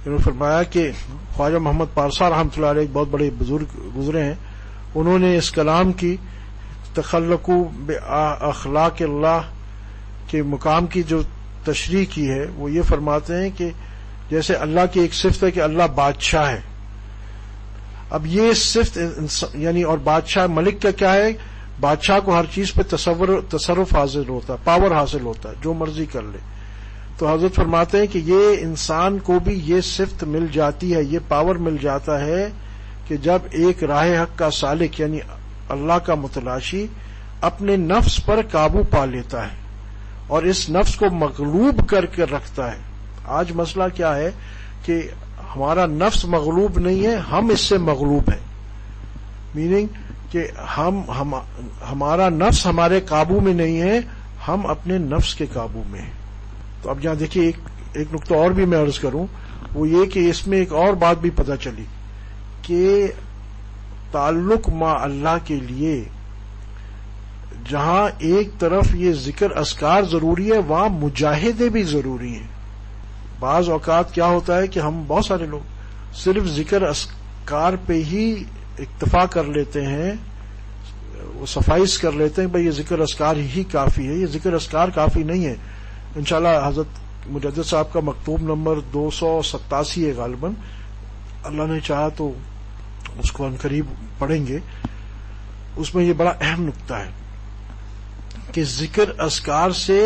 انہوں نے فرمایا کہ خواجہ محمد پارسا رحمۃ اللہ علیہ ایک بہت بڑے بزرگ گزرے ہیں، انہوں نے اس کلام کی تخلقوا باخلاق اللہ کے مقام کی جو تشریح کی ہے، وہ یہ فرماتے ہیں کہ جیسے اللہ کی ایک صفت ہے کہ اللہ بادشاہ ہے. اب یہ صفت یعنی اور بادشاہ ملک کا کیا ہے، بادشاہ کو ہر چیز پہ تصرف حاصل ہوتا ہے، پاور حاصل ہوتا ہے، جو مرضی کر لے. تو حضرت فرماتے ہیں کہ یہ انسان کو بھی یہ صفت مل جاتی ہے، یہ پاور مل جاتا ہے کہ جب ایک راہ حق کا سالک یعنی اللہ کا متلاشی اپنے نفس پر قابو پا لیتا ہے اور اس نفس کو مغلوب کر کے رکھتا ہے. آج مسئلہ کیا ہے کہ ہمارا نفس مغلوب نہیں ہے، ہم اس سے مغلوب ہیں. میننگ کہ ہمارا نفس ہمارے قابو میں نہیں ہے، ہم اپنے نفس کے قابو میں ہیں. تو اب یہاں دیکھیے ایک نقطہ اور بھی میں عرض کروں، وہ یہ کہ اس میں ایک اور بات بھی پتہ چلی کہ تعلق مع اللہ کے لیے جہاں ایک طرف یہ ذکر اذکار ضروری ہے، وہاں مجاہدے بھی ضروری ہیں. بعض اوقات کیا ہوتا ہے کہ ہم بہت سارے لوگ صرف ذکر اذکار پہ ہی اکتفا کر لیتے ہیں، وہ سفائز کر لیتے ہیں بھئی یہ ذکر اذکار ہی کافی ہے. یہ ذکر اذکار کافی نہیں ہے. انشاءاللہ حضرت مجدد صاحب کا مکتوب نمبر 287 ہے غالباً، اللہ نے چاہا تو اس کو عنقریب پڑھیں گے. اس میں یہ بڑا اہم نقطہ ہے کہ ذکر اذکار سے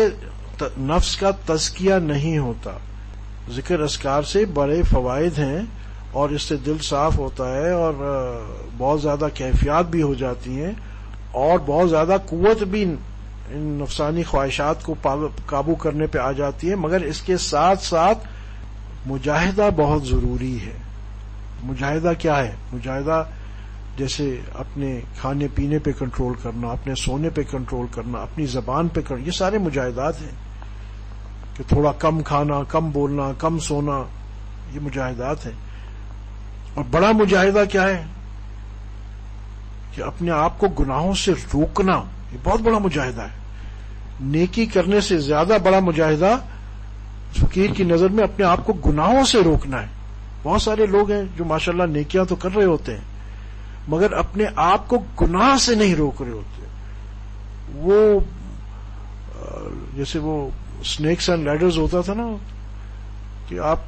نفس کا تزکیہ نہیں ہوتا. ذکر اذکار سے بڑے فوائد ہیں اور اس سے دل صاف ہوتا ہے اور بہت زیادہ کیفیات بھی ہو جاتی ہیں اور بہت زیادہ قوت بھی ان نفسانی خواہشات کو قابو کرنے پہ آ جاتی ہے. مگر اس کے ساتھ ساتھ مجاہدہ بہت ضروری ہے. مجاہدہ کیا ہے؟ مجاہدہ جیسے اپنے کھانے پینے پہ کنٹرول کرنا، اپنے سونے پہ کنٹرول کرنا، اپنی زبان پہ کرنا، یہ سارے مجاہدات ہیں. کہ تھوڑا کم کھانا، کم بولنا، کم سونا، یہ مجاہدات ہیں. اور بڑا مجاہدہ کیا ہے کہ اپنے آپ کو گناہوں سے روکنا، یہ بہت بڑا مجاہدہ ہے. نیکی کرنے سے زیادہ بڑا مجاہدہ فقیر کی نظر میں اپنے آپ کو گناہوں سے روکنا ہے. بہت سارے لوگ ہیں جو ماشاءاللہ نیکیاں تو کر رہے ہوتے ہیں مگر اپنے آپ کو گناہ سے نہیں روک رہے ہوتے. وہ جیسے وہ سنیکس اینڈ لیڈرز ہوتا تھا نا کہ آپ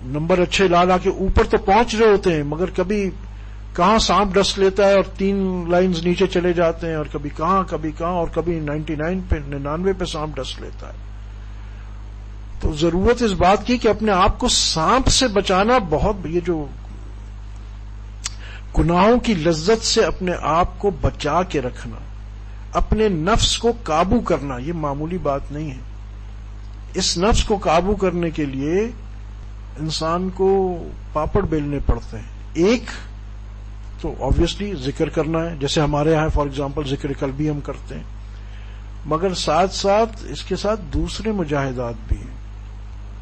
نمبر اچھے لا کے اوپر تو پہنچ رہے ہوتے ہیں مگر کبھی کہاں سانپ ڈس لیتا ہے اور 3 لائنز نیچے چلے جاتے ہیں، اور کبھی کہاں اور کبھی 99 پہ سانپ ڈس لیتا ہے. تو ضرورت اس بات کی کہ اپنے آپ کو سانپ سے بچانا، بہت یہ جو گناہوں کی لذت سے اپنے آپ کو بچا کے رکھنا، اپنے نفس کو قابو کرنا، یہ معمولی بات نہیں ہے. اس نفس کو قابو کرنے کے لیے انسان کو پاپڑ بیلنے پڑتے ہیں. ایک تو آبویسلی ذکر کرنا ہے، جیسے ہمارے یہاں فار ایگزامپل ذکر قلبی ہم کرتے ہیں، مگر ساتھ ساتھ اس کے ساتھ دوسرے مجاہدات بھی ہیں.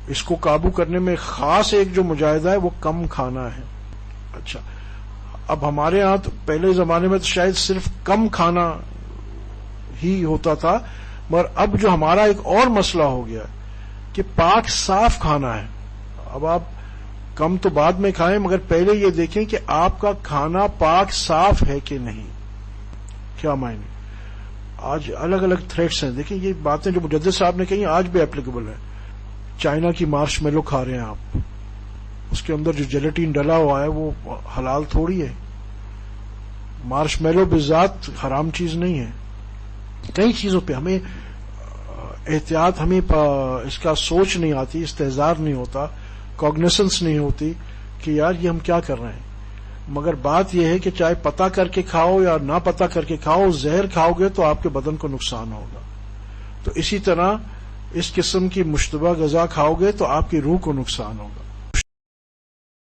اس کو قابو کرنے میں خاص ایک جو مجاہدہ ہے وہ کم کھانا ہے. اچھا، اب ہمارے ہاں تو پہلے زمانے میں تو شاید صرف کم کھانا ہی ہوتا تھا، مگر اب جو ہمارا ایک اور مسئلہ ہو گیا کہ پاک صاف کھانا ہے. اب آپ کم تو بعد میں کھائیں مگر پہلے یہ دیکھیں کہ آپ کا کھانا پاک صاف ہے کہ نہیں. کیا معنی؟ آج الگ الگ تھریٹس ہیں. دیکھیں یہ باتیں جو مجدد صاحب نے کہی آج بھی اپلیکیبل ہیں. چائنا کی مارش میلو کھا رہے ہیں آپ، اس کے اندر جو جیلیٹین ڈلا ہوا ہے وہ حلال تھوڑی ہے. مارش میلو بذات حرام چیز نہیں ہے. کئی چیزوں پہ ہمیں احتیاط، ہمیں اس کا سوچ نہیں آتی، استحضار نہیں ہوتا، کوگنیسنس نہیں ہوتی کہ یار یہ ہم کیا کر رہے ہیں. مگر بات یہ ہے کہ چاہے پتہ کر کے کھاؤ یا نہ پتہ کر کے کھاؤ، زہر کھاؤ گے تو آپ کے بدن کو نقصان ہوگا. تو اسی طرح اس قسم کی مشتبہ غذا کھاؤ گے تو آپ کی روح کو نقصان ہوگا.